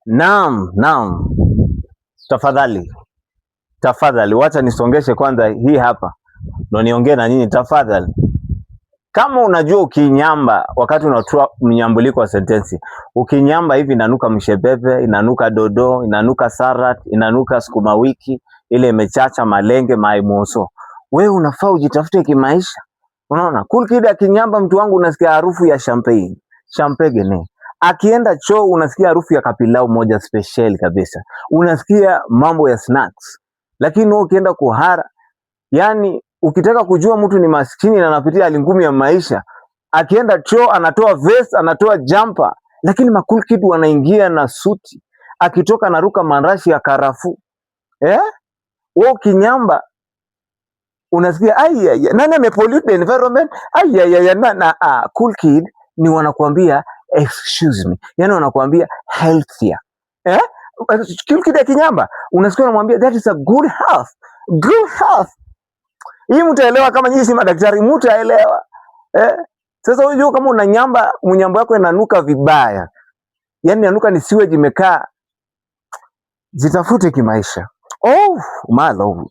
Naam. Tafadhali, wacha nisongeshe kwanza hii hapa ndo niongee na nyinyi tafadhali. Kama unajua ukinyamba wakati unatoa mnyambuliko wa sentensi, ukinyamba hivi inanuka mshepepe, inanuka dodo, inanuka sarat, inanuka sukuma wiki, ile imechacha malenge, maimoso. Wewe unafaa ujitafute kimaisha. Unaona? Cool Kid akinyamba mtu wangu unasikia harufu ya champagne. Champagne. Akienda choo unasikia harufu ya kapilau moja special kabisa. Unasikia mambo ya snacks. Lakini wewe ukienda kuhara, yani ukitaka kujua mtu ni maskini na anapitia hali ngumu ya maisha, akienda choo anatoa vest, anatoa jumper, lakini Cool Kid wanaingia na suti, akitoka naruka marashi ya karafu. Wewe ukinyamba unasikia nani amepollute the environment? Cool Kid ni wanakuambia excuse me, yani wanakuambia healthier. Cool Kid akinyamba unasikia wanamwambia that is a good health. Hii mtaelewa kama nyinyi si madaktari, mtaelewa. Sasa unajua kama unanyamba mnyambo wako inanuka vibaya, yani inanuka ni sewage imekaa, jitafute kimaisha. Oh my lord.